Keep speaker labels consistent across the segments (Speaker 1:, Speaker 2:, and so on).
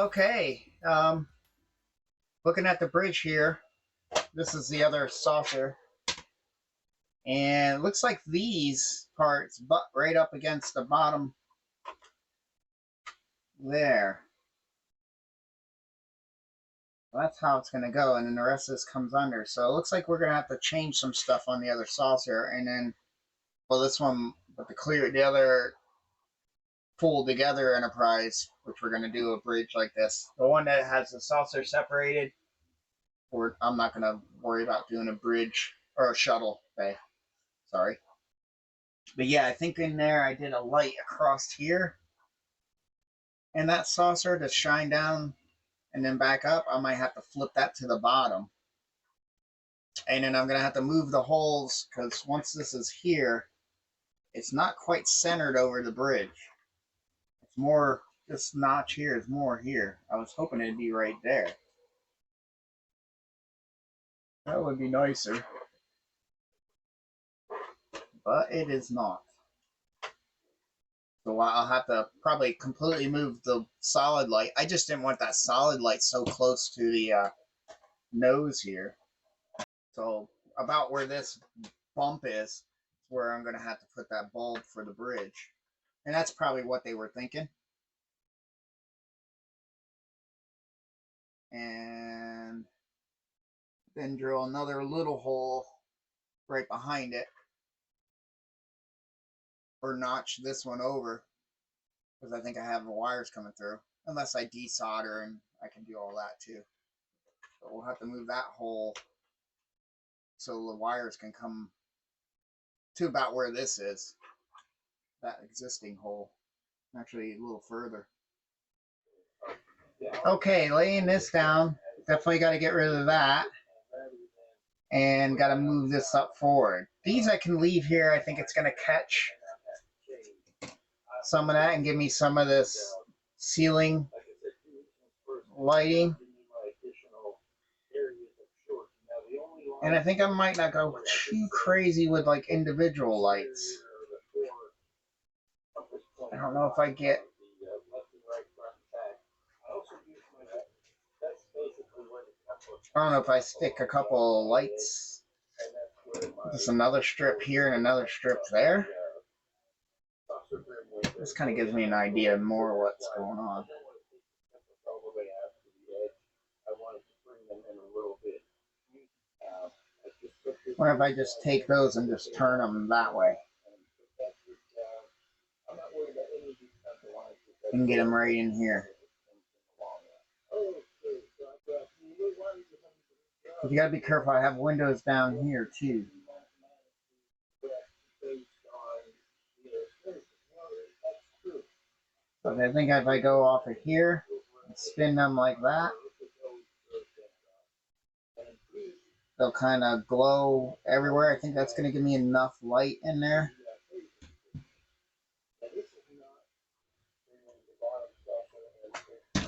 Speaker 1: Okay, looking at the bridge here, this is the other saucer, and it looks like these parts butt right up against the bottom there. That's how it's going to go, and then the rest of this comes under. So it looks like we're going to have to change some stuff on the other saucer, and then, well, this one, but the other pulled together Enterprise, which we're going to do a bridge like this. The one that has the saucer separated, I'm not going to worry about doing a bridge or a shuttle bay. Sorry. But yeah, I think in there I did a light across here. And that saucer to shine down and then back up, I might have to flip that to the bottom. And then I'm going to have to move the holes because once this is here, it's not quite centered over the bridge. It's more, this notch here is more here. I was hoping it'd be right there. That would be nicer. But it is not. So I'll have to probably completely move the solid light. I just didn't want that solid light so close to the nose here. So about where this bump is where I'm going to have to put that bulb for the bridge. And that's probably what they were thinking. And then drill another little hole right behind it. Or notch this one over. Because I think I have the wires coming through. Unless I desolder, and I can do all that too. But we'll have to move that hole so the wires can come to about where this is. That existing hole. Actually a little further. Okay, laying this down. Definitely got to get rid of that. And got to move this up forward. These I can leave here. I think it's going to catch some of that and give me some of this ceiling lighting. And I think I might not go too crazy with like individual lights. I don't know if I get... I don't know if I stick a couple of lights. Just another strip here and another strip there. This kind of gives me an idea more of what's going on. Or if I just take those and just turn them that way. And get them right in here. But you gotta be careful, I have windows down here too. So I think if I go off of here and spin them like that, they'll kind of glow everywhere. I think that's going to give me enough light in there.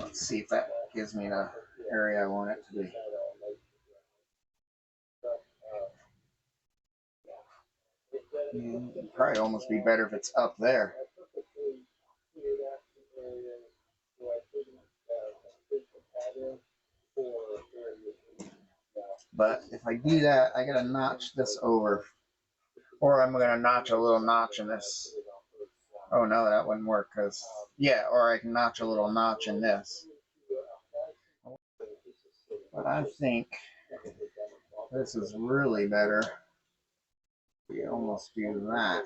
Speaker 1: Let's see if that gives me the area I want it to be. It'd probably almost be better if it's up there. But if I do that, I gotta notch this over. Or I'm gonna notch a little notch in this. Oh no, that wouldn't work because, yeah, or I can notch a little notch in this. But I think this is really better. We almost do that.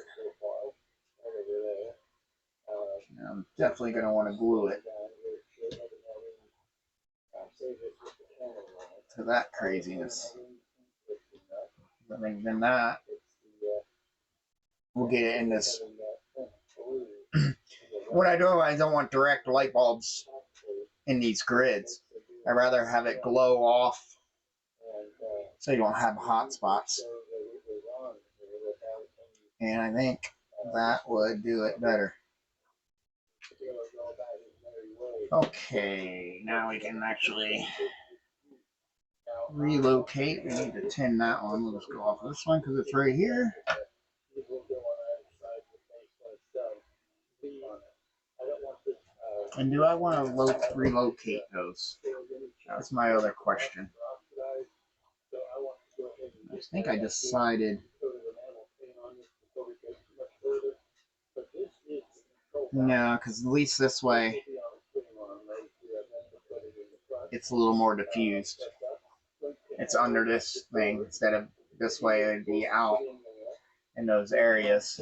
Speaker 1: And I'm definitely gonna want to glue it to that craziness. I think then that we'll get it in this. What I don't want direct light bulbs in these grids. I'd rather have it glow off so you don't have hot spots. And I think that would do it better. Okay, now we can actually relocate. We need to tin that one. We'll just go off of this one because it's right here. And do I want to relocate those? That's my other question. I think I decided. No, because at least this way it's a little more diffused. It's under this thing instead of this way it'd be out in those areas.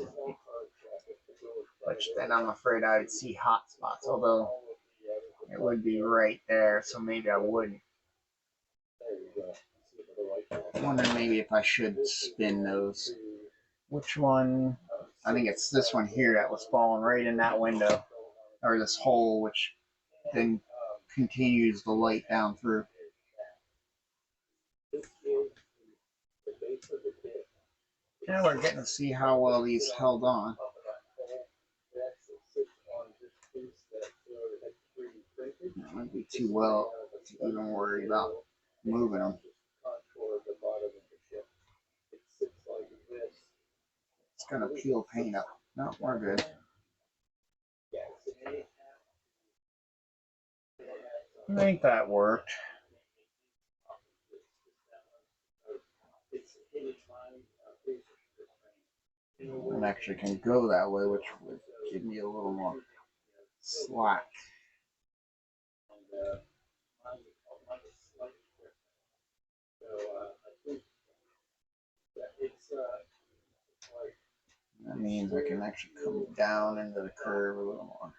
Speaker 1: Which then I'm afraid I'd see hot spots, although it would be right there, so maybe I wouldn't. I'm wondering maybe if I should spin those. Which one? I think it's this one here that was falling right in that window, or this hole, which then continues the light down through. Now we're getting to see how well these held on. That might be too well to even worry about moving them. It's gonna peel paint up. No, we're good. I think that worked. And actually can go that way, which would give me a little more slack. That means I can actually come down into the curve a little more.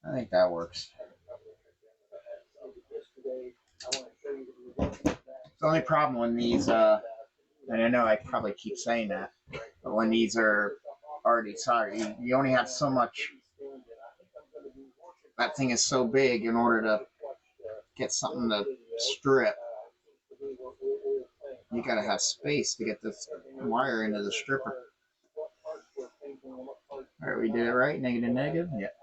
Speaker 1: I think that works. The only problem when these, and I know I probably keep saying that, but when these are already soldered, you only have so much. That thing is so big in order to get something to strip. You gotta have space to get this wire into the stripper. Alright, we did it right. Negative, negative. Yep.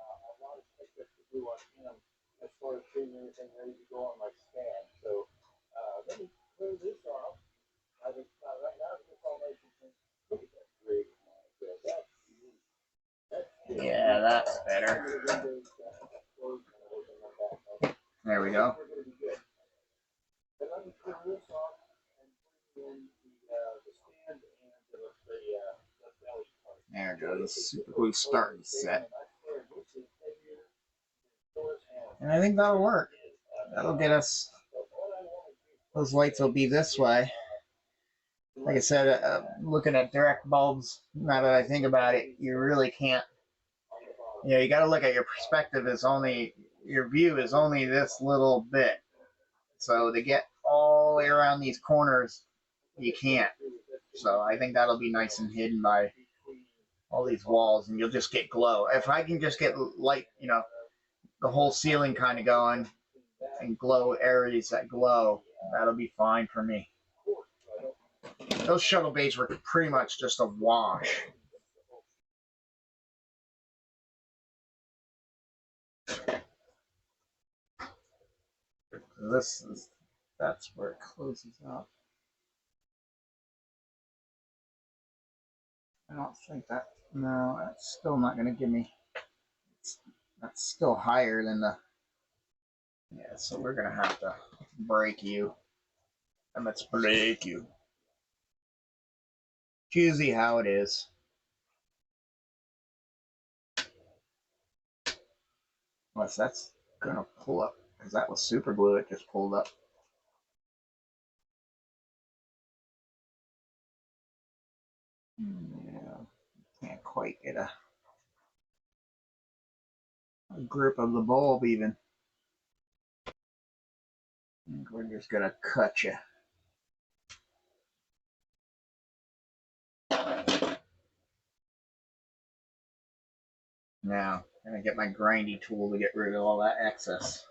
Speaker 1: Yeah, that's better. There we go. There it goes. Super glue starting set. And I think that'll work. That'll get us. Those lights will be this way. Like I said, looking at direct bulbs, now that I think about it, you really can't. You know, you got to look at your perspective is only, your view is only this little bit. So to get all the way around these corners, you can't. So I think that'll be nice and hidden by all these walls, and you'll just get glow. If I can just get light, you know, the whole ceiling kind of going and glow areas that glow, that'll be fine for me. Those shuttle bays were pretty much just a wash. That's where it closes up. I don't think that, no, that's still not going to give me, that's still higher than the, yeah, so we're going to have to break you. And let's break you. Choosy how it is. Unless that's going to pull up, because that was super glue, it just pulled up. Yeah, can't quite get a grip of the bulb even. I think we're just going to cut you. Now, I'm going to get my grindy tool to get rid of all that excess.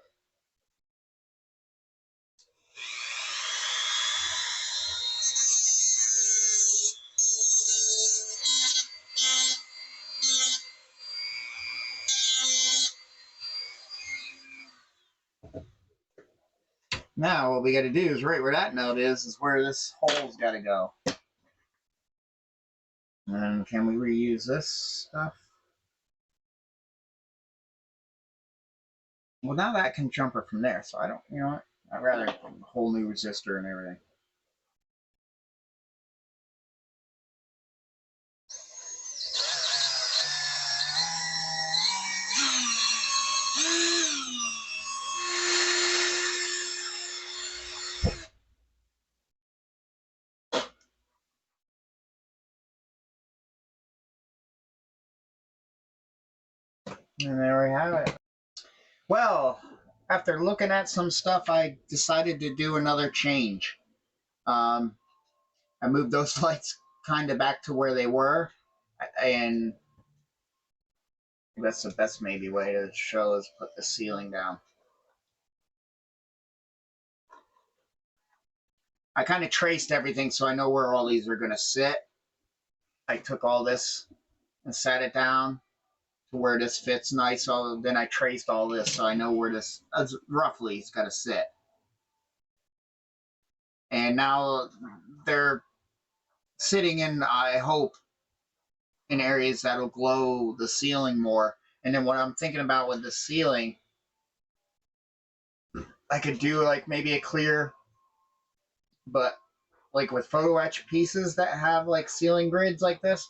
Speaker 1: Now what we got to do is right where that note is where this hole's got to go. And can we reuse this stuff? Well, now that can jumper from there, so I don't, you know what? I'd rather a whole new resistor and everything. And there we have it. Well, after looking at some stuff, I decided to do another change. Um, I moved those lights kind of back to where they were, and that's the best maybe way to show is put the ceiling down. I kind of traced everything so I know where all these are going to sit. I took all this and sat it down to where this fits nice. So then I traced all this so I know where this roughly is going to sit. And now they're sitting in, I hope, in areas that'll glow the ceiling more. And then what I'm thinking about with the ceiling, I could do like maybe a clear, but like with photo etch pieces that have like ceiling grids like this,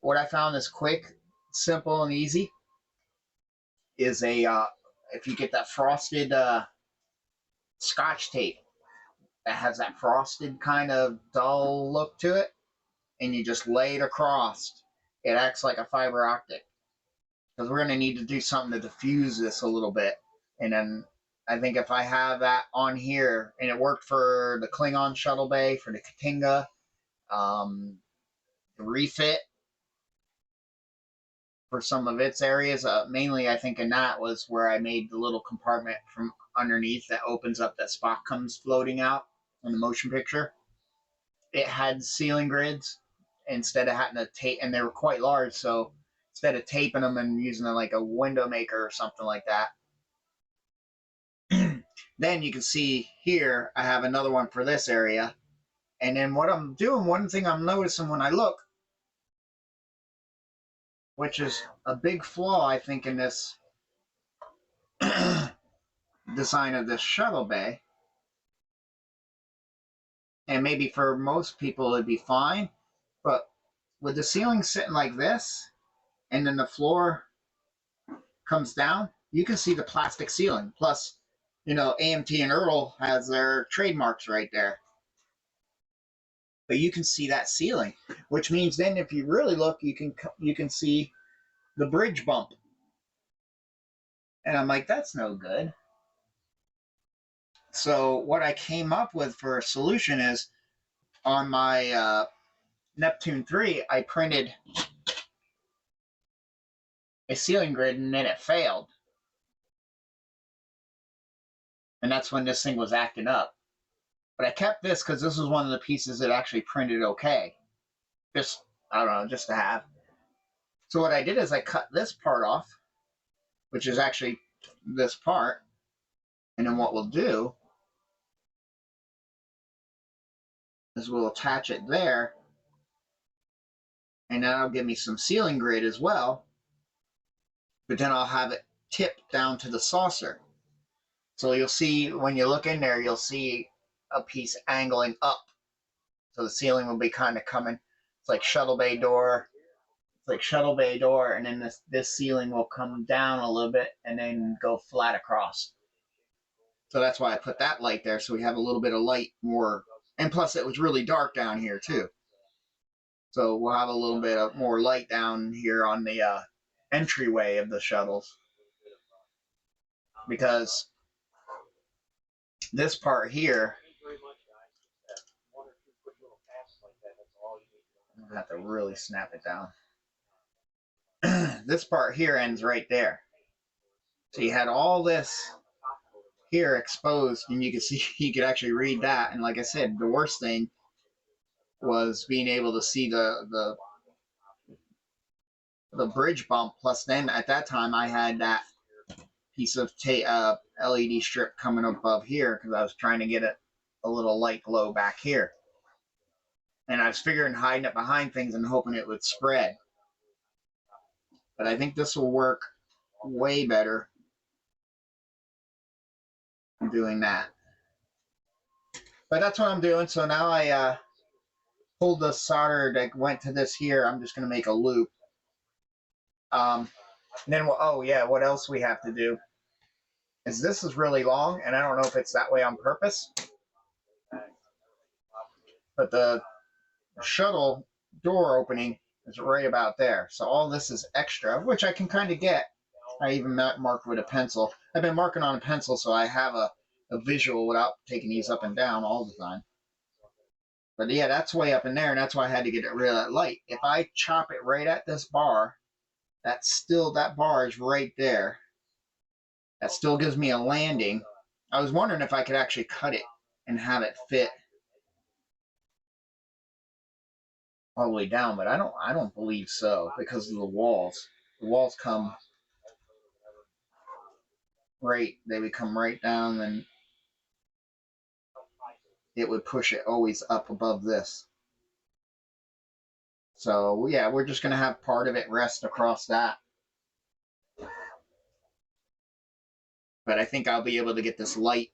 Speaker 1: what I found is quick, simple, and easy is a if you get that frosted Scotch tape that has that frosted kind of dull look to it, and you just lay it across. It acts like a fiber optic because we're going to need to do something to diffuse this a little bit. And then I think if I have that on here, and it worked for the Klingon shuttle bay, for the Katinga, the refit for some of its areas. Mainly, I think in that was where I made the little compartment from underneath that opens up that Spock comes floating out in the motion picture. It had ceiling grids instead of having to tape, and they were quite large, so instead of taping them and using them like a window maker or something like that. Then you can see here, I have another one for this area. And then what I'm doing, one thing I'm noticing when I look, which is a big flaw, I think, in this design of this shuttle bay, and maybe for most people it'd be fine, but with the ceiling sitting like this, and then the floor comes down, you can see the plastic ceiling. Plus, you know, AMT and Earl has their trademarks right there. But you can see that ceiling, which means then if you really look, you can see the bridge bump. And I'm like, that's no good. So what I came up with for a solution is on my Neptune 3, I printed a ceiling grid and then it failed. And that's when this thing was acting up. But I kept this because this was one of the pieces that actually printed okay. Just, I don't know, just to have. So what I did is I cut this part off, which is actually this part. And then what we'll do is we'll attach it there. And that'll give me some ceiling grid as well. But then I'll have it tipped down to the saucer. So you'll see, when you look in there, you'll see a piece angling up. So the ceiling will be kind of coming. It's like shuttle bay door. It's like shuttle bay door, and then this ceiling will come down a little bit and then go flat across. So that's why I put that light there, so we have a little bit of light more. And plus, it was really dark down here too. So we'll have a little bit of more light down here on the entryway of the shuttles. Because this part here, I'm gonna have to really snap it down. This part here ends right there. So you had all this here exposed, and you could see, you could actually read that. And like I said, the worst thing was being able to see the bridge bump. Plus, then at that time, I had that piece of LED strip coming above here because I was trying to get a little light glow back here. And I was figuring hiding it behind things and hoping it would spread. But I think this will work way better doing that. But that's what I'm doing. So now I pulled the solder that went to this here. I'm just going to make a loop. Then, oh yeah, what else we have to do is this is really long, and I don't know if it's that way on purpose, but the shuttle door opening is right about there. So all this is extra, which I can kind of get. I even marked with a pencil. I've been marking on a pencil, so I have a visual without taking these up and down all the time. But yeah, that's way up in there, and that's why I had to get rid of that light. If I chop it right at this bar, that bar is right there. That still gives me a landing. I was wondering if I could actually cut it and have it fit all the way down, but I don't believe so because of the walls. The walls come right, they would come right down, and it would push it always up above this. So yeah, we're just gonna have part of it rest across that. But I think I'll be able to get this light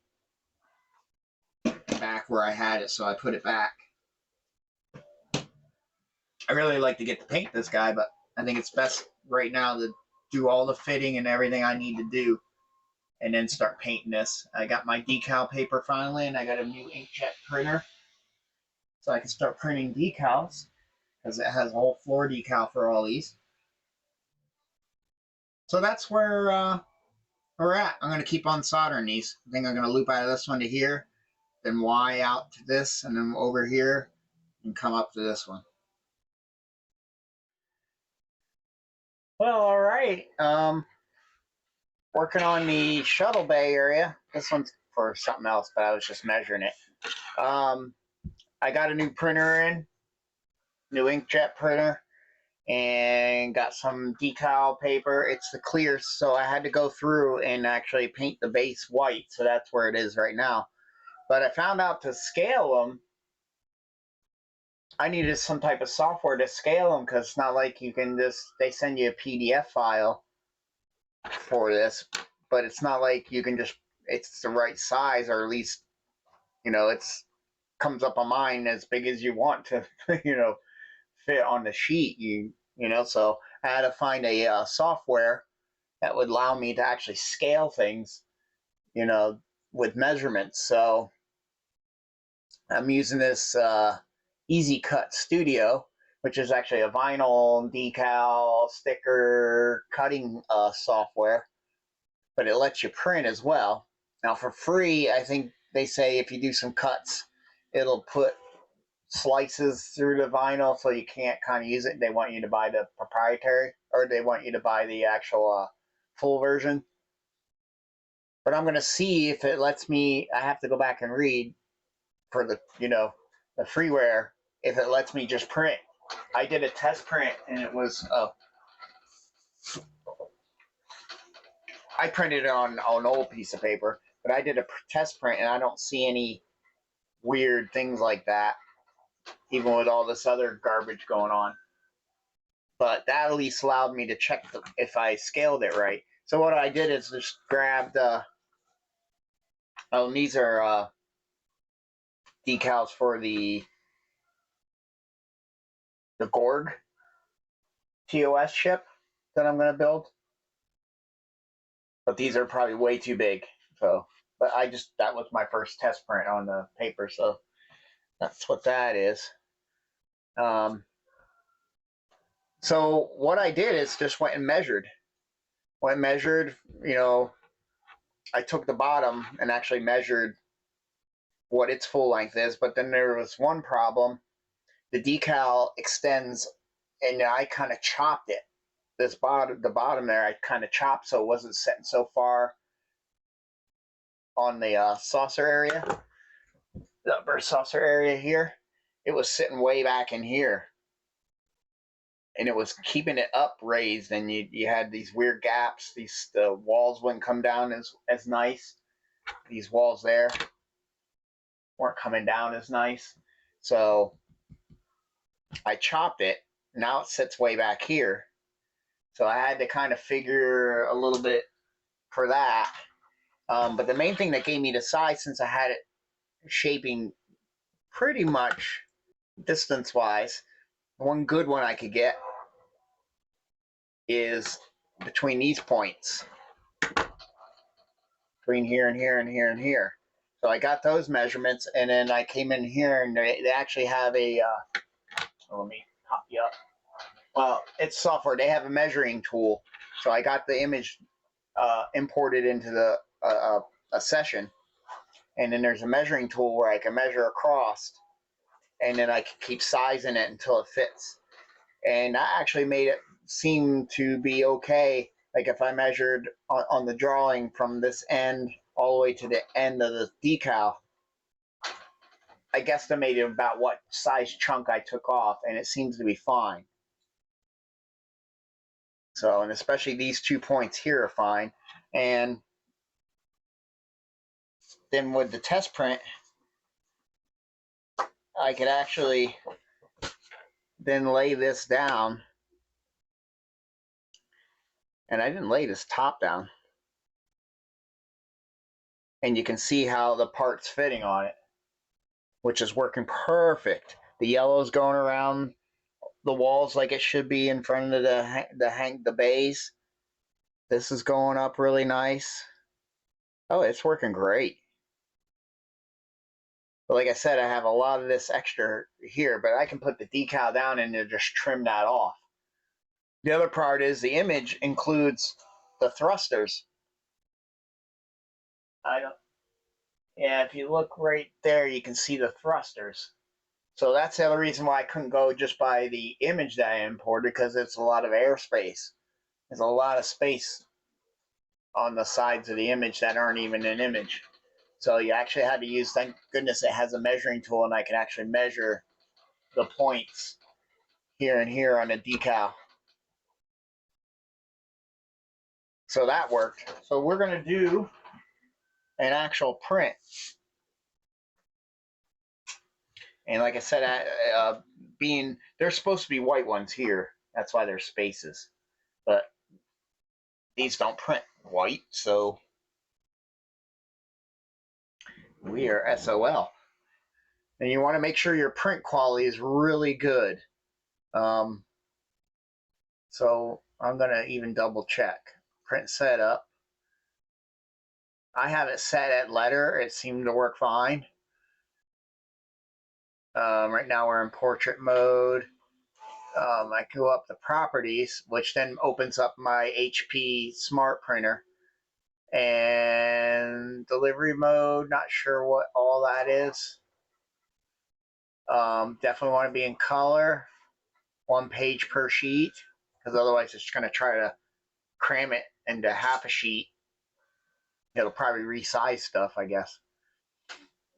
Speaker 1: back where I had it, so I put it back. I really like to get to paint this guy, but I think it's best right now to do all the fitting and everything I need to do and then start painting this. I got my decal paper finally, and I got a new inkjet printer, so I can start printing decals because it has a whole floor decal for all these. So that's where we're at. I'm going to keep on soldering these. I think I'm going to loop out of this one to here, then Y out to this, and then over here, and come up to this one. Well, all right. Working on the shuttle bay area. This one's for something else, but I was just measuring it. I got a new printer in, new inkjet printer, and got some decal paper. It's the clear, so I had to go through and actually paint the base white, so that's where it is right now. But I found out to scale them, I needed some type of software to scale them, because it's not like you can just, they send you a PDF file for this, but it's not like you can just, it's the right size, or at least, you know, it's comes up on mine as big as you want to, you know, fit on the sheet, you know, so I had to find a software that would allow me to actually scale things, you know, with measurements. So I'm using this Easy Cut Studio, which is actually a vinyl decal sticker cutting software, but it lets you print as well. Now for free, I think they say if you do some cuts, it'll put slices through the vinyl, so you can't kind of use it. They want you to buy the proprietary, or they want you to buy the actual full version. But I'm going to see if it lets me, I have to go back and read for the, you know, the freeware, if it lets me just print. I did a test print, and it was, I printed it on an old piece of paper, but I did a test print, and I don't see any weird things like that, even with all this other garbage going on. But that at least allowed me to check if I scaled it right. So what I did is just grabbed, oh, and these are decals for the Gorg TOS ship that I'm going to build. But these are probably way too big. So, but that was my first test print on the paper. So that's what that is. So what I did is just went and measured. You know, I took the bottom and actually measured what its full length is. But then there was one problem. The decal extends, and I kind of chopped it. The bottom there, I kind of chopped so it wasn't sitting so far on the saucer area, the upper saucer area here. It was sitting way back in here, and it was keeping it up raised, and you had these weird gaps. The walls wouldn't come down as nice. These walls there weren't coming down as nice. So I chopped it. Now it sits way back here. So I had to kind of figure a little bit for that. But the main thing that gave me the size, since I had it shaping pretty much distance-wise, one good one I could get is between these points, between here and here and here and here. So I got those measurements, and then I came in here, and they actually have a, let me pop you up. Well, it's software. They have a measuring tool. So I got the image imported into the a session, and then there's a measuring tool where I can measure across, and then I can keep sizing it until it fits. And that actually made it seem to be okay. Like if I measured on the drawing from this end all the way to the end of the decal, I guesstimated about what size chunk I took off, and it seems to be fine. So, and especially these 2 points here are fine. And then with the test print, I could actually then lay this down. And I didn't lay this top down. And you can see how the part's fitting on it, which is working perfect. The yellow's going around the walls like it should be in front of the bays. This is going up really nice. Oh, it's working great. But like I said, I have a lot of this extra here, but I can put the decal down and just trim that off. The other part is the image includes the thrusters. Yeah, if you look right there, you can see the thrusters. So that's the other reason why I couldn't go just by the image that I imported, because it's a lot of airspace. There's a lot of space on the sides of the image that aren't even an image. So you actually had to use, thank goodness it has a measuring tool, and I can actually measure the points here and here on a decal. So that worked. So we're going to do an actual print. And like I said, there's supposed to be white ones here. That's why there's spaces. But these don't print white, so we are SOL. And you want to make sure your print quality is really good. So I'm going to even double check. Print setup. I have it set at letter. It seemed to work fine. Right now we're in portrait mode. I go up the properties, which then opens up my HP smart printer. And delivery mode, not sure what all that is. Definitely want to be in color, 1 page per sheet, because otherwise it's going to try to cram it into half a sheet. It'll probably resize stuff, I guess.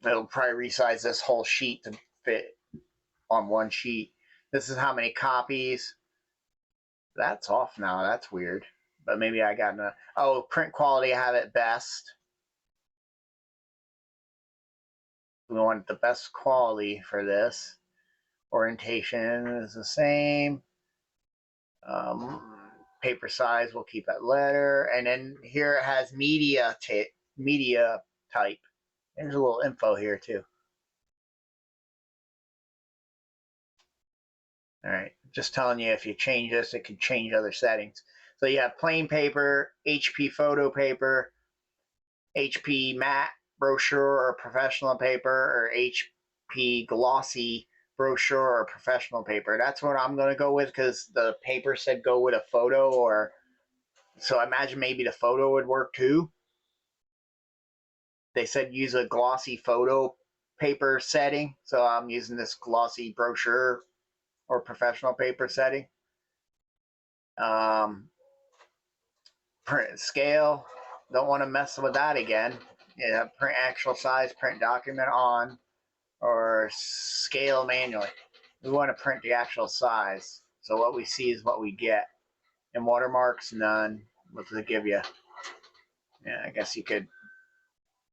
Speaker 1: It'll probably resize this whole sheet to fit on 1 sheet. This is how many copies. That's off now. That's weird. But maybe I got enough. Oh, print quality, I have it best. We want the best quality for this. Orientation is the same. Paper size, we'll keep at letter. And then here it has media type. There's a little info here too. All right, just telling you, if you change this, it could change other settings. So you have plain paper, HP photo paper, HP matte brochure or professional paper, or HP glossy brochure or professional paper. That's what I'm going to go with, because the paper said go with a photo, or so I imagine maybe the photo would work too. They said use a glossy photo paper setting, so I'm using this glossy brochure or professional paper setting. Print scale, don't want to mess with that again. Yeah, print actual size, print document on, or scale manually. We want to print the actual size, so what we see is what we get. And watermarks, none. What does it give you? Yeah, I guess you could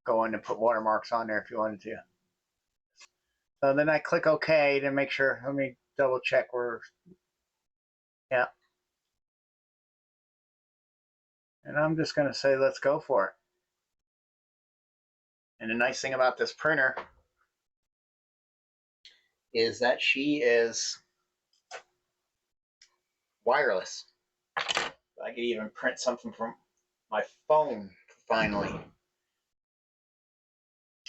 Speaker 1: go in and put watermarks on there if you wanted to. So then I click OK to make sure. Let me double check where. Yeah. And I'm just going to say let's go for it. And the nice thing about this printer is that she is wireless. I could even print something from my phone finally.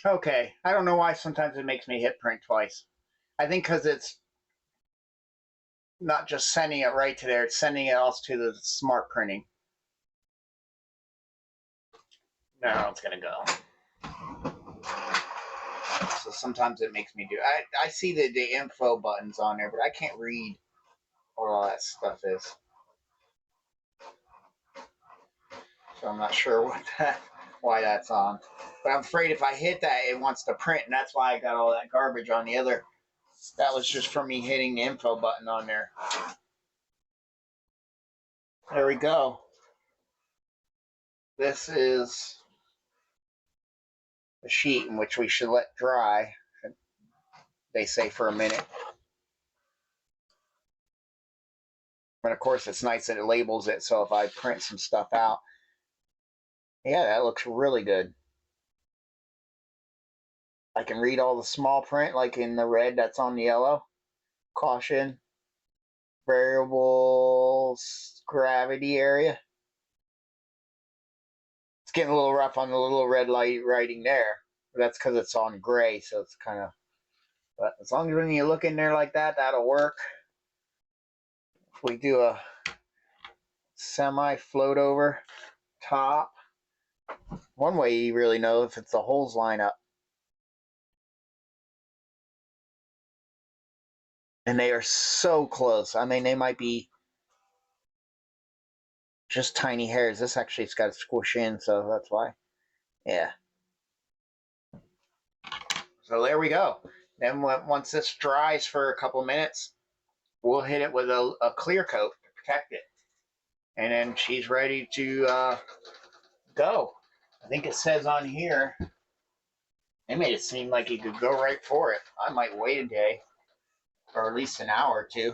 Speaker 1: Okay, I don't know why sometimes it makes me hit print twice. I think because it's not just sending it right to there, it's sending it also to the smart printing. Now it's gonna go. So sometimes it makes me do. I see the info buttons on there, but I can't read what all that stuff is. So I'm not sure why that's on. But I'm afraid if I hit that, it wants to print, and that's why I got all that garbage on the other. That was just from me hitting the info button on there. There we go. This is the sheet in which we should let dry, they say, for a minute. And of course, it's nice that it labels it, so if I print some stuff out, yeah, that looks really good. I can read all the small print, like in the red that's on the yellow. Caution, variable gravity area. It's getting a little rough on the little red light writing there. But that's because it's on gray, so it's kind of... But as long as when you look in there like that, that'll work. If we do a semi float over top, one way you really know if it's the holes line up. And they are so close. I mean, they might be just tiny hairs. This actually has got to squish in, so that's why. Yeah. So there we go. Then once this dries for a couple minutes, we'll hit it with a clear coat to protect it. And then she's ready to go. I think it says on here, they made it seem like you could go right for it. I might wait a day, or at least an hour or two,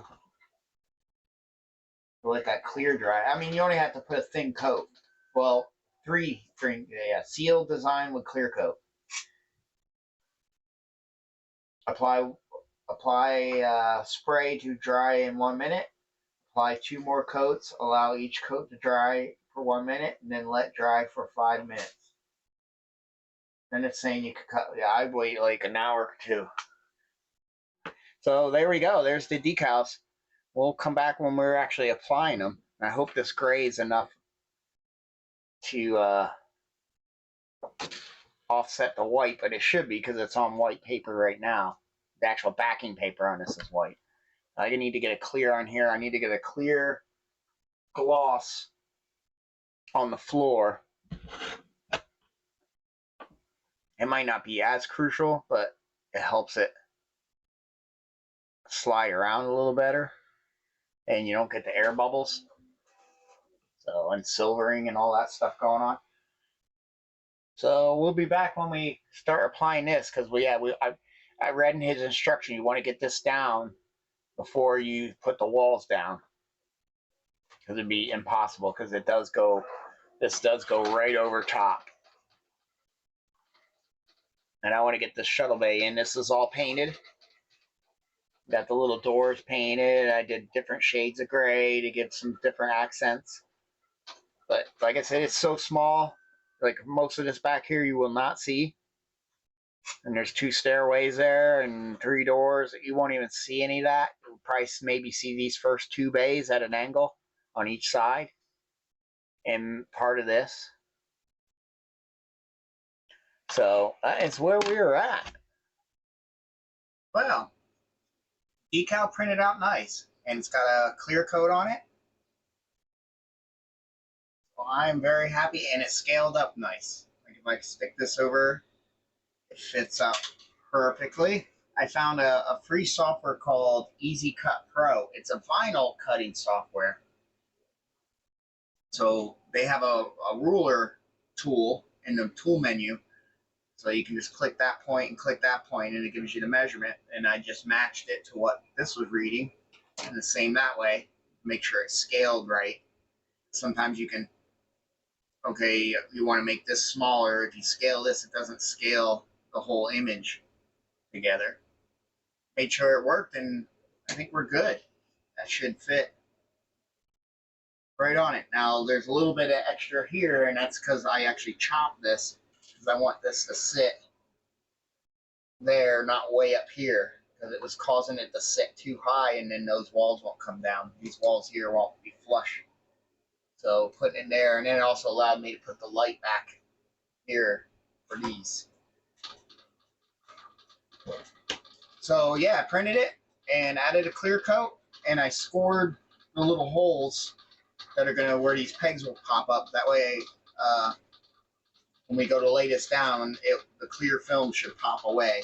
Speaker 1: to let that clear dry. I mean, you only have to put a thin coat. Well, sealed design with clear coat. Apply spray to dry in 1 minute. Apply 2 more coats. Allow each coat to dry for 1 minute, and then let dry for 5 minutes. Then it's saying you could cut. Yeah, I'd wait like an hour or two. So there we go. There's the decals. We'll come back when we're actually applying them. I hope this gray is enough to offset the white, but it should be because it's on white paper right now. The actual backing paper on this is white. I need to get a clear on here. I need to get a clear gloss on the floor. It might not be as crucial, but it helps it slide around a little better, and you don't get the air bubbles. So, and silvering and all that stuff going on. So we'll be back when we start applying this, because I read in his instruction, you want to get this down before you put the walls down, because it'd be impossible, because this does go right over top. And I want to get this shuttle bay in. This is all painted. Got the little doors painted. I did different shades of gray to give some different accents. But like I said, it's so small. Like most of this back here you will not see. And there's 2 stairways there and 3 doors. You won't even see any of that. You'll probably maybe see these first 2 bays at an angle on each side. And part of this. So that is where we're at. Well, decal printed out nice. And it's got a clear coat on it. Well, I'm very happy, and it scaled up nice. Like if I stick this over, it fits up perfectly. I found a free software called Easy Cut Pro. It's a vinyl cutting software. So they have a ruler tool in the tool menu. So you can just click that point and click that point, and it gives you the measurement. And I just matched it to what this was reading. And the same that way, make sure it's scaled right. Sometimes you can okay, you want to make this smaller. If you scale this, it doesn't scale the whole image together. Made sure it worked, and I think we're good. That should fit right on it. Now, there's a little bit of extra here, and that's because I actually chopped this, because I want this to sit there, not way up here, because it was causing it to sit too high, and then those walls won't come down. These walls here won't be flush. So putting it there, and then it also allowed me to put the light back here for these. So yeah, I printed it and added a clear coat, and I scored the little holes that are gonna where these pegs will pop up. That way, when we go to lay this down, the clear film should pop away.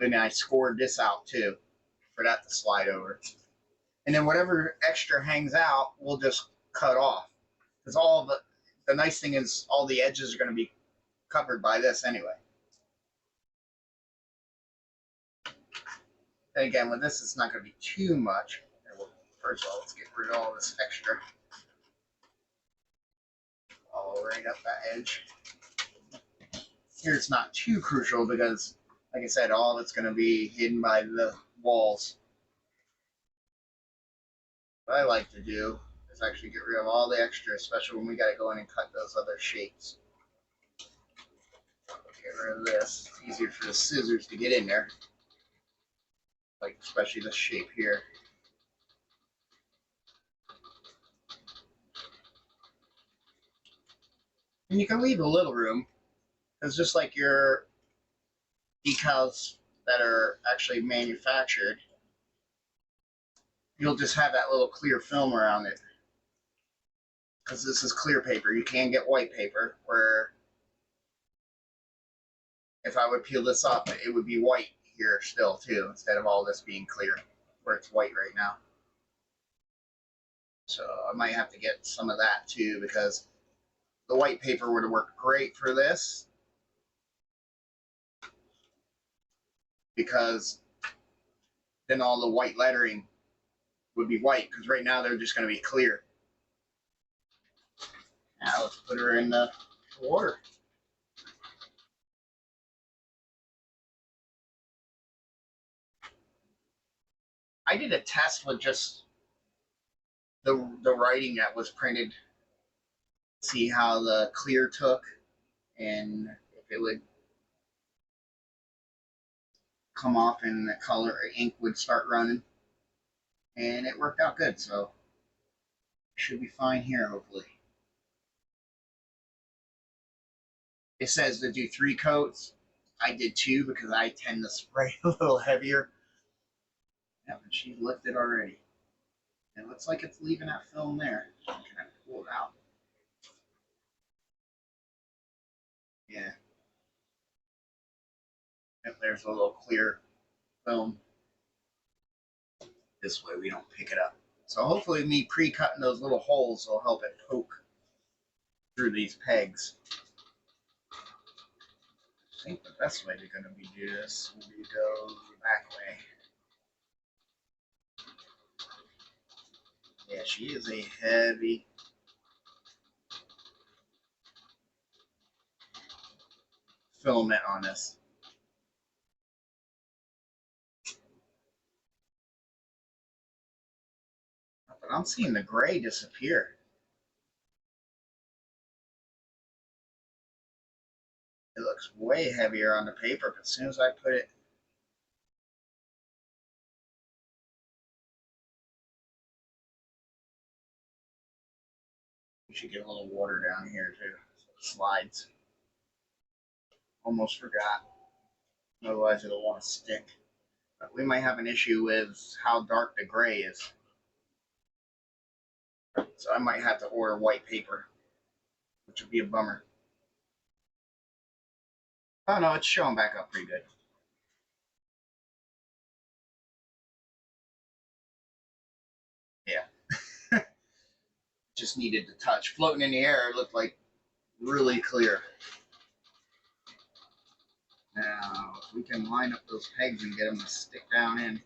Speaker 1: And I scored this out too for that to slide over. And then whatever extra hangs out, we'll just cut off, because all the nice thing is all the edges are going to be covered by this anyway. And again, with this, it's not going to be too much. First of all, let's get rid of all this extra. All right up that edge. Here it's not too crucial because, like I said, all of it's going to be hidden by the walls. What I like to do is actually get rid of all the extra, especially when we got to go in and cut those other shapes. Get rid of this. It's easier for the scissors to get in there. Like, especially this shape here. And you can leave a little room. It's just like your decals that are actually manufactured. You'll just have that little clear film around it. Because this is clear paper. You can get white paper, where if I would peel this up, it would be white here still too, instead of all this being clear, where it's white right now. So I might have to get some of that too, because the white paper would have worked great for this, because then all the white lettering would be white, because right now they're just going to be clear. Now let's put her in the water. I did a test with just the writing that was printed, see how the clear took and if it would come off and the color or ink would start running, and it worked out good, so should be fine here hopefully. It says to do 3 coats. I did 2 because I tend to spray a little heavier. Yep, and she's lifted already. It looks like it's leaving that film there. I'm gonna pull it out. Yeah. Yep, there's a little clear film. This way we don't pick it up. So hopefully me pre-cutting those little holes will help it poke through these pegs. I think the best way to gonna be do this will be to go the back way. Yeah, she is a heavy filament on this. But I'm seeing the gray disappear. It looks way heavier on the paper, but as soon as I put it, we should get a little water down here too, so it slides. Almost forgot. Otherwise it'll want to stick. But we might have an issue with how dark the gray is. So I might have to order white paper, which would be a bummer. Oh no, it's showing back up pretty good. Yeah. Just needed to touch. Floating in the air, it looked like really clear. Now, if we can line up those pegs and get them to stick down in,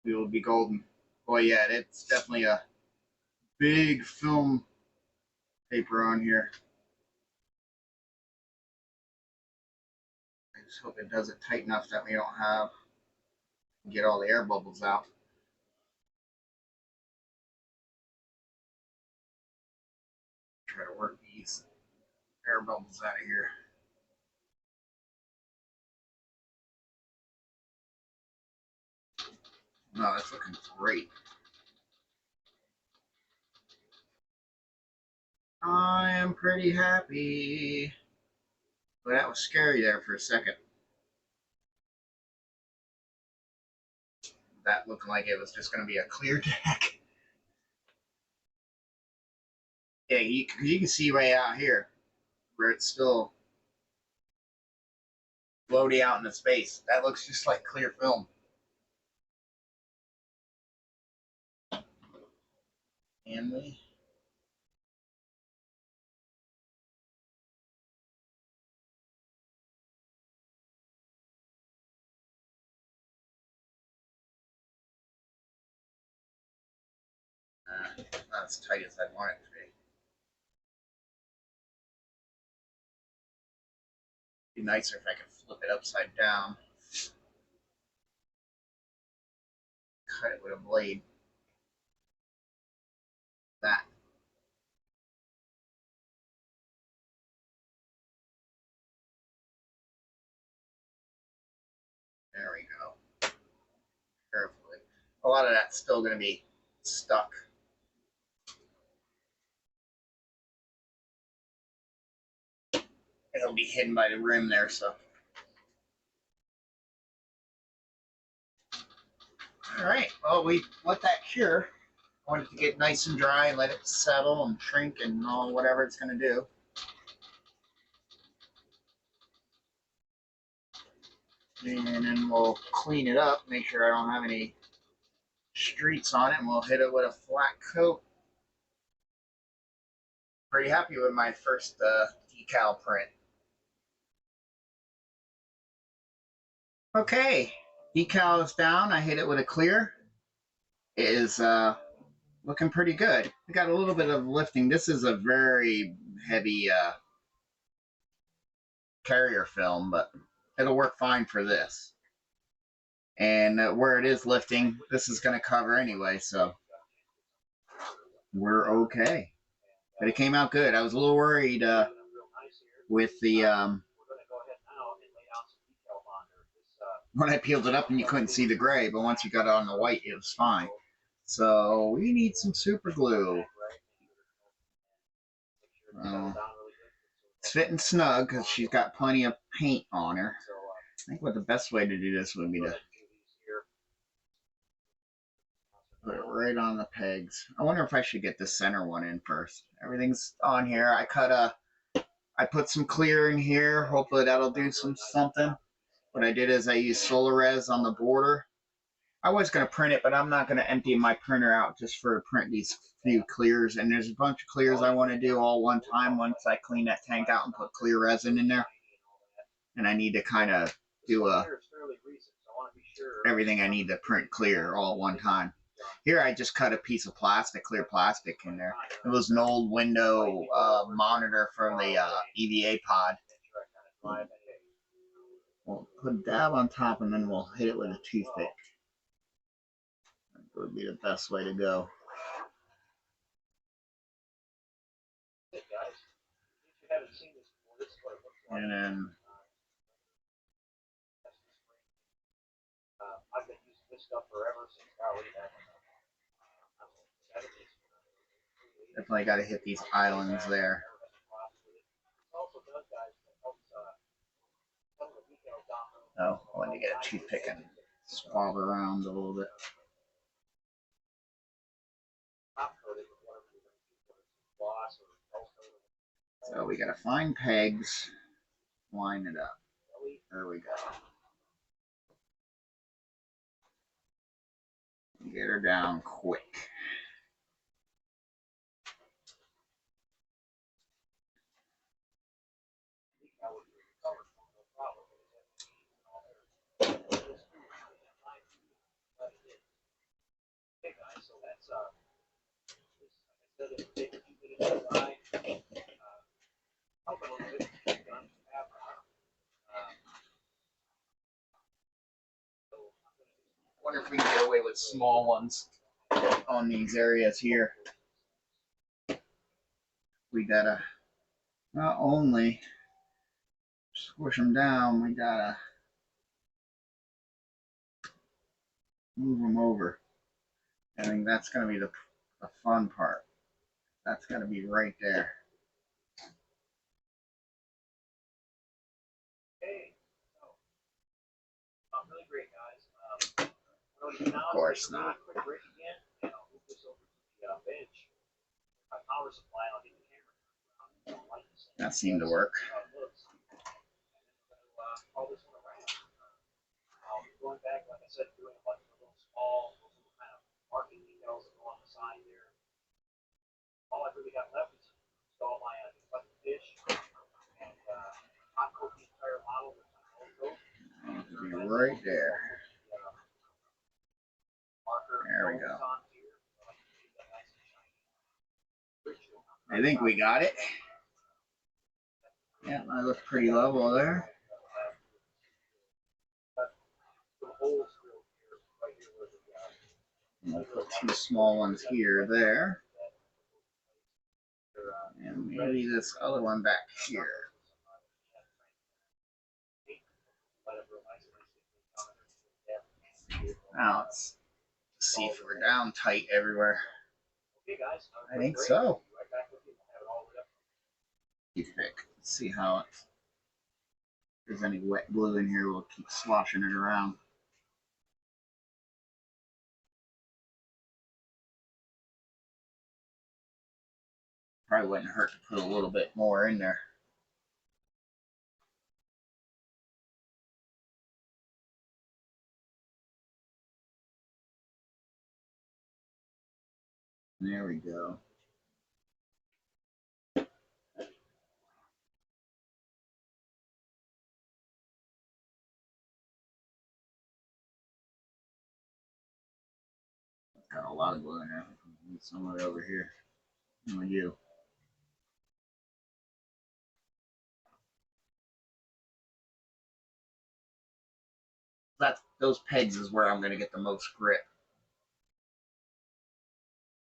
Speaker 1: we will be golden. Boy, yeah, it's definitely a big film paper on here. I just hope it does it tight enough that we don't have get all the air bubbles out. Try to work these air bubbles out of here. No, that's looking great. I am pretty happy. But that was scary there for a second. That looked like it was just going to be a clear deck. Yeah, you can see way out here where it's still floaty out into space. That looks just like clear film. And we not as tight as I want it to be. Be nicer if I could flip it upside down. Cut it with a blade. That. There we go. Carefully. A lot of that's still going to be stuck. It'll be hidden by the rim there, so. Alright, well, we let that cure. I want it to get nice and dry and let it settle and shrink and all whatever it's going to do. And then we'll clean it up, make sure I don't have any streaks on it, and we'll hit it with a flat coat. Pretty happy with my first decal print. Okay, decal is down. I hit it with a clear. It is looking pretty good. We got a little bit of lifting. This is a very heavy carrier film, but it'll work fine for this. And where it is lifting, this is going to cover anyway, so we're okay. But it came out good. I was a little worried with the when I peeled it up and you couldn't see the gray, but once you got it on the white, it was fine. So we need some super glue. It's fitting snug because she's got plenty of paint on her. I think what the best way to do this would be to put it right on the pegs. I wonder if I should get the center one in first. Everything's on here. I put some clear in here. Hopefully that'll do something. What I did is I used Solarez on the border. I was going to print it, but I'm not going to empty my printer out just for to print these few clears. And there's a bunch of clears I want to do all one time once I clean that tank out and put clear resin in there. And I need to kind of do everything I need to print clear all at one time. Here I just cut a piece of plastic, clear plastic in there. It was an old window monitor from the EVA pod. We'll put a dab on top and then we'll hit it with a toothpick. That would be the best way to go. And then I've been using this stuff forever since probably back in the 70s. Definitely got to hit these islands there. Oh, I wanted to get a toothpick and swab around a little bit. So we got to find pegs, line it up. There we go. Get her down quick. small ones on these areas here. We gotta not only squish them down, we gotta move them over. I think that's gonna be the fun part. That's gonna be right there. Of course not. That seemed to work. Going back, like I said, doing a bunch of little small kind of marking details that go on the side there. All I really got left is install my fish and hot coat the entire model with my logo. Be right there. There we go. I think we got it. Yeah, that looks pretty level there. We'll put two small ones here, there. And maybe this other one back here. Now let's see if we're down tight everywhere. I think so. Let's see how if there's any wet glue in here, we'll keep sloshing it around. Probably wouldn't hurt to put a little bit more in there. There we go. Got a lot of glue in there. Somewhere over here. How are you? Those pegs is where I'm going to get the most grip.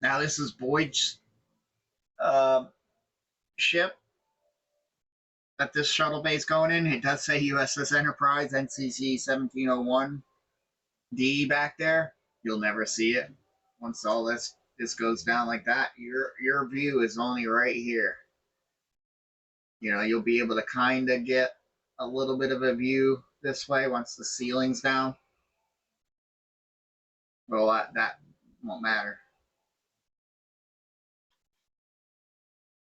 Speaker 1: Now this is Boyd's ship that this shuttle bay is going in. It does say USS Enterprise NCC 1701D back there. You'll never see it. Once all this goes down like that, your view is only right here. You know, you'll be able to kind of get a little bit of a view this way once the ceiling's down. Well, that won't matter.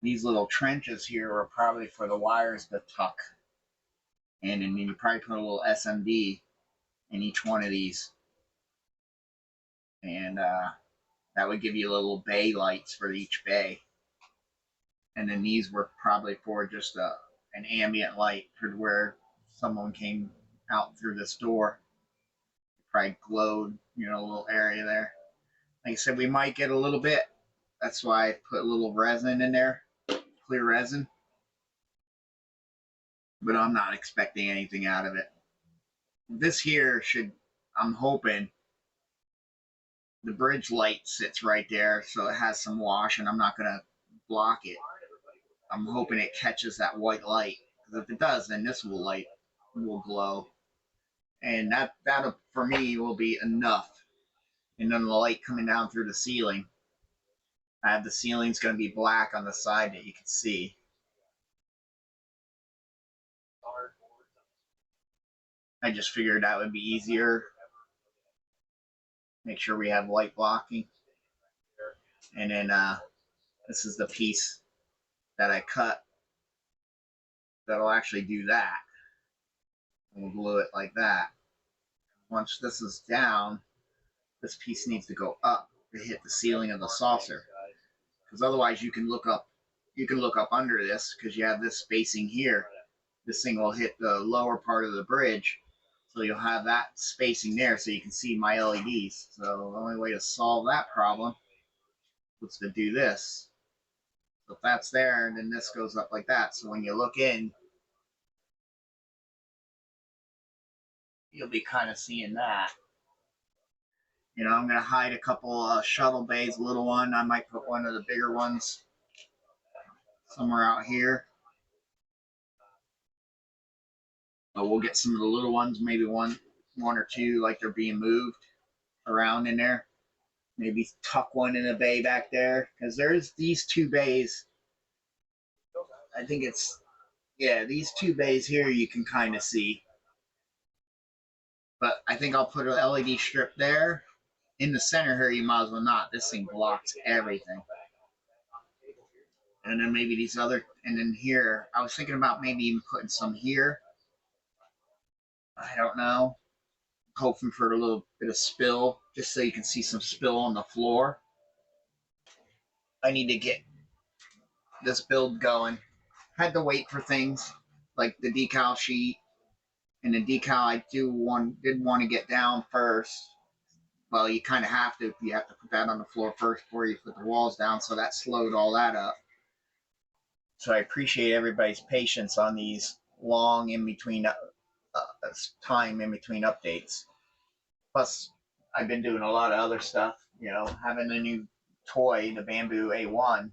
Speaker 1: These little trenches here are probably for the wires to tuck. And then you probably put a little SMD in each one of these. And that would give you little bay lights for each bay. And then these were probably for just an ambient light for where someone came out through this door. Probably glowed, you know, a little area there. Like I said, we might get a little bit. That's why I put a little resin in there, clear resin. But I'm not expecting anything out of it. This here should, I'm hoping, the bridge light sits right there, so it has some wash, and I'm not going to block it. I'm hoping it catches that white light, because if it does, then this light will glow. And that for me will be enough. And then the light coming down through the ceiling. I have the ceiling's going to be black on the side that you can see. I just figured that would be easier. Make sure we have light blocking. And then this is the piece that I cut that'll actually do that. We'll glue it like that. Once this is down, this piece needs to go up to hit the ceiling of the saucer. Because otherwise you can look up under this, because you have this spacing here. This thing will hit the lower part of the bridge. So you'll have that spacing there so you can see my LEDs. So the only way to solve that problem was to do this. So if that's there, and then this goes up like that. So when you look in, you'll be kind of seeing that. You know, I'm going to hide a couple shuttle bays, a little one. I might put one of the bigger ones somewhere out here. But we'll get some of the little ones, maybe one or two, like they're being moved around in there. Maybe tuck one in a bay back there, because there's these two bays. I think it's, yeah, these two bays here you can kind of see. But I think I'll put an LED strip there. In the center here, you might as well not. This thing blocks everything. And then maybe these other, and then here, I was thinking about maybe even putting some here. I don't know. Hoping for a little bit of spill, just so you can see some spill on the floor. I need to get this build going. Had to wait for things like the decal sheet, and the decal I did want to get down first. Well, you kind of have to. You have to put that on the floor first before you put the walls down, so that slowed all that up. So I appreciate everybody's patience on these long in between time in between updates. Plus, I've been doing a lot of other stuff. You know, having a new toy, the Bamboo A1,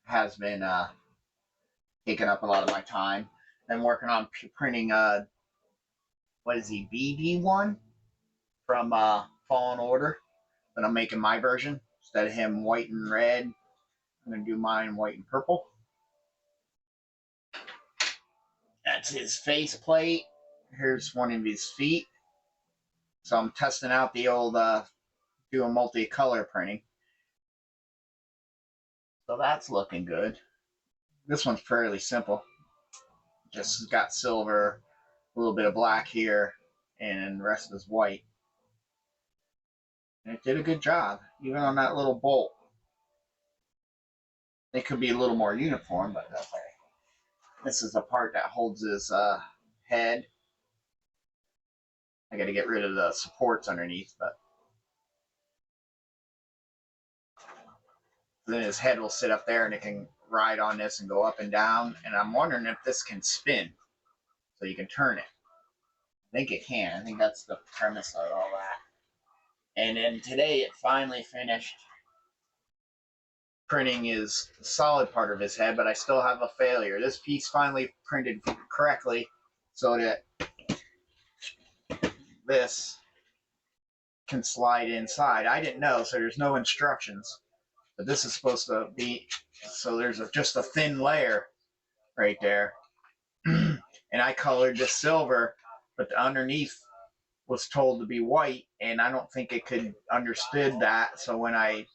Speaker 1: has been taking up a lot of my time. I'm working on printing what is he, BD1 from Fallen Order, but I'm making my version instead of him white and red. I'm gonna do mine white and purple. That's his face plate. Here's one of his feet. So I'm testing out the old doing multicolor printing. So that's looking good. This one's fairly simple. Just got silver, a little bit of black here, and the rest is white. And it did a good job, even on that little bolt. It could be a little more uniform, but that's okay. This is the part that holds his head. I got to get rid of the supports underneath, but then his head will sit up there and it can ride on this and go up and down. And I'm wondering if this can spin so you can turn it. I think it can. I think that's the premise of all that. And then today it finally finished printing is the solid part of his head, but I still have a failure. This piece finally printed correctly so that this can slide inside. I didn't know, so there's no instructions. But this is supposed to be, so there's just a thin layer right there. And I colored this silver, but the underneath was told to be white, and I don't think it could understood that. So when I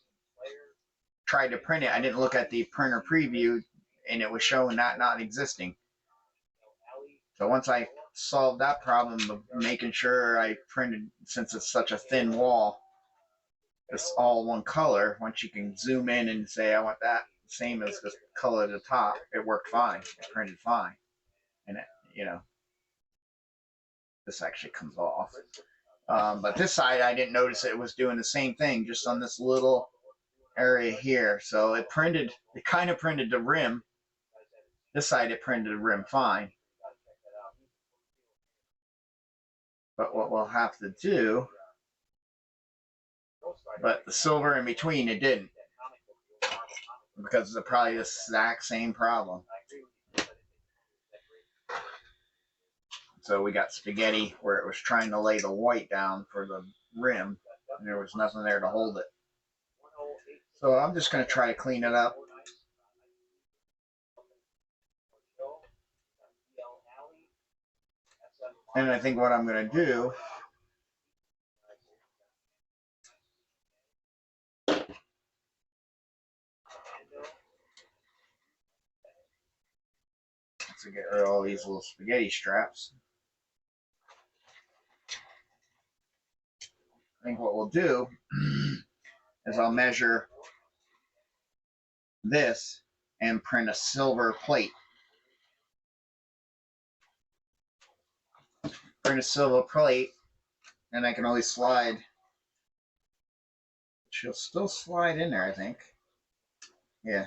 Speaker 1: tried to print it, I didn't look at the printer preview, and it was showing that not existing. So once I solved that problem of making sure I printed, since it's such a thin wall, it's all one color. Once you can zoom in and say I want that same as the color at the top, it worked fine. It printed fine, and it, you know, this actually comes off. But this side, I didn't notice it was doing the same thing, just on this little area here. So it printed, it kind of printed the rim. This side, it printed the rim fine. But what we'll have to do, but the silver in between, it didn't. Because it's probably the exact same problem. So we got spaghetti where it was trying to lay the white down for the rim, and there was nothing there to hold it. So I'm just going to try to clean it up. And I think what I'm going to do to get rid of all these little spaghetti straps. I think what we'll do is I'll measure this and print a silver plate. Print a silver plate, and I can always slide. She'll still slide in there, I think. Yeah,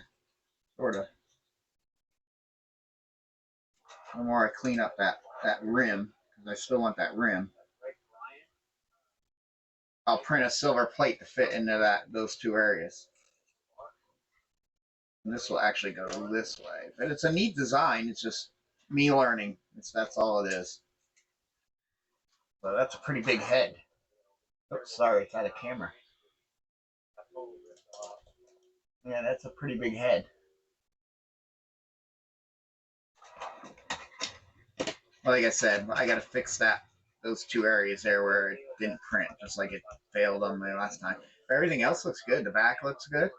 Speaker 1: sort of. The more I clean up that that rim, because I still want that rim. I'll print a silver plate to fit into those two areas. And this will actually go this way. But it's a neat design. It's just me learning. That's all it is. So that's a pretty big head. Oops, sorry, it's out of camera. Yeah, that's a pretty big head. Well, like I said, I got to fix those two areas there where it didn't print, just like it failed on me last time. But everything else looks good. The back looks good.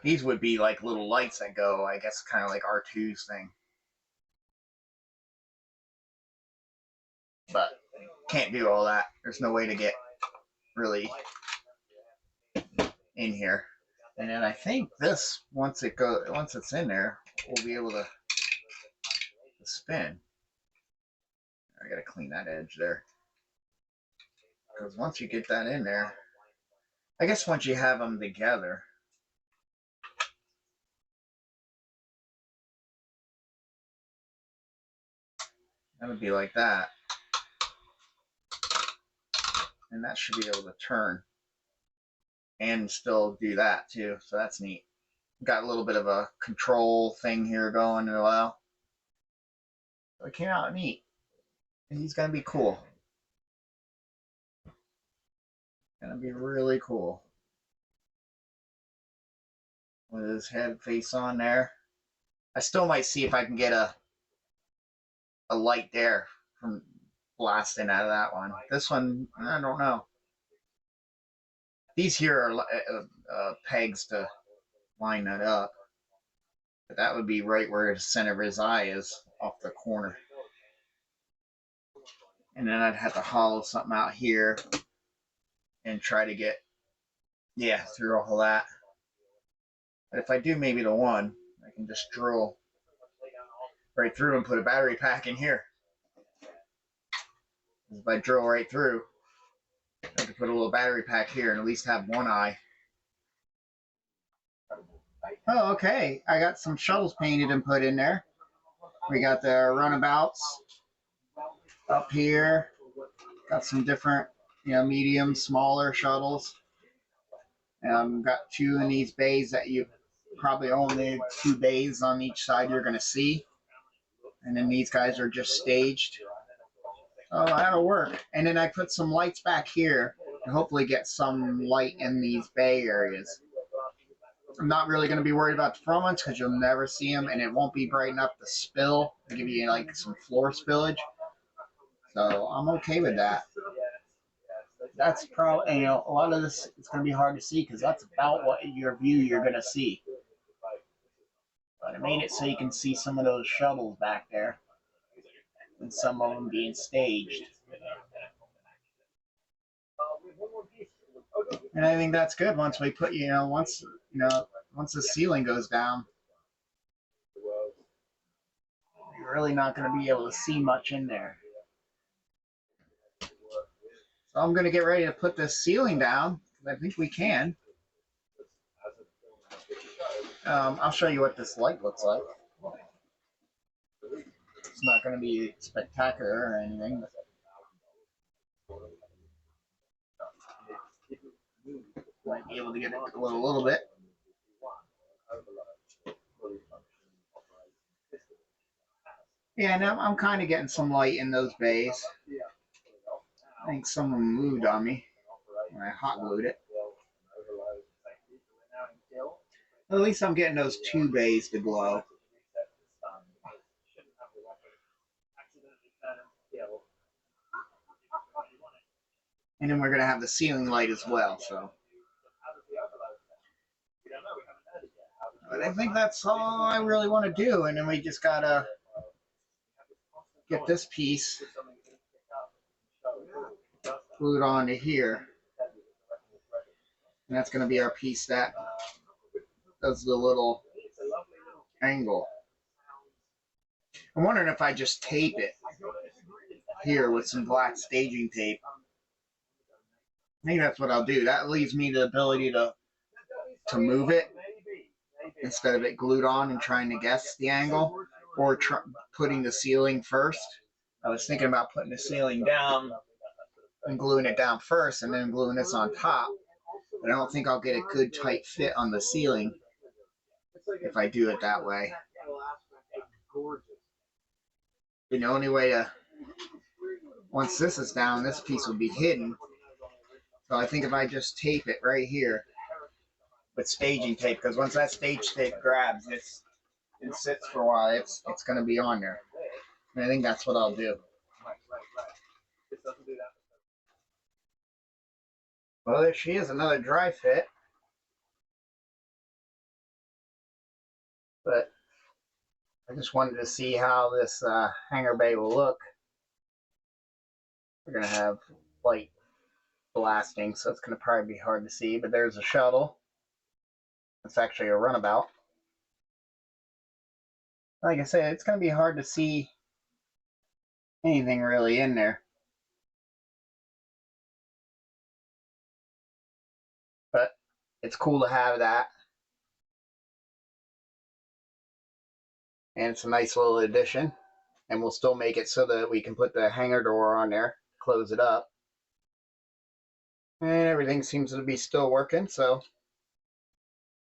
Speaker 1: These would be like little lights that go, I guess, kind of like R2's thing. But can't do all that. There's no way to get really in here. And then I think this, once it's in there, we'll be able to spin. I gotta clean that edge there. Because once you get that in there, I guess once you have them together, that would be like that. And that should be able to turn and still do that too. So that's neat. Got a little bit of a control thing here going as well. So it came out neat. And he's gonna be cool. Gonna be really cool. With his head face on there. I still might see if I can get a light there from blasting out of that one. This one, I don't know. These here are pegs to line that up. But that would be right where the center of his eye is, off the corner. And then I'd have to hollow something out here and try to get, yeah, through all that. But if I do maybe the one, I can just drill right through and put a battery pack in here. If I drill right through, I have to put a little battery pack here and at least have one eye. Oh, okay. I got some shuttles painted and put in there. We got the runabouts up here. Got some different, medium, smaller shuttles. Got two in these bays that you probably only 2 bays on each side you're going to see. And then these guys are just staged. So that'll work. And then I put some lights back here to hopefully get some light in these bay areas. I'm not really going to be worried about the front ones because you'll never see them and it won't be bright enough to spill. It'll give you like some floor spillage. So I'm okay with that. That's probably, a lot of this is going to be hard to see because that's about what your view you're going to see. But I made it so you can see some of those shuttles back there. And some of them being staged. And I think that's good once we put, once the ceiling goes down, you're really not going to be able to see much in there. So I'm going to get ready to put this ceiling down, because I think we can. I'll show you what this light looks like. It's not going to be spectacular or anything. Might be able to get it a little bit. Yeah, now I'm kind of getting some light in those bays. I think someone moved on me when I hot glued it. At least I'm getting those 2 bays to glow. And then we're going to have the ceiling light as well, so. But I think that's all I really want to do, and then we just got to get this piece glued onto here. And that's going to be our piece that does the little angle. I'm wondering if I just tape it here with some black staging tape. I think that's what I'll do. That leaves me the ability to move it instead of it glued on and trying to guess the angle. or putting the ceiling first. I was thinking about putting the ceiling down and gluing it down first and then gluing this on top. But I don't think I'll get a good tight fit on the ceiling if I do it that way. And the only way to, once this is down, this piece will be hidden. So I think if I just tape it right here with staging tape, because once that stage tape grabs, it sits for a while, it's going to be on there. And I think that's what I'll do. Well, there she is, another dry fit. But I just wanted to see how this hangar bay will look. We're going to have light blasting, so it's going to probably be hard to see. But there's a shuttle. It's actually a runabout. Like I said, it's going to be hard to see anything really in there. But it's cool to have that. And it's a nice little addition. And we'll still make it so that we can put the hangar door on there, close it up. And everything seems to be still working, so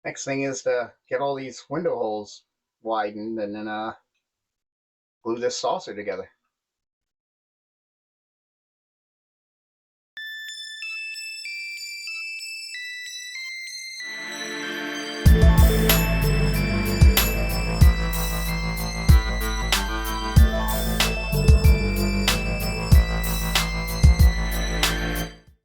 Speaker 1: next thing is to get all these window holes widened and then glue this saucer together.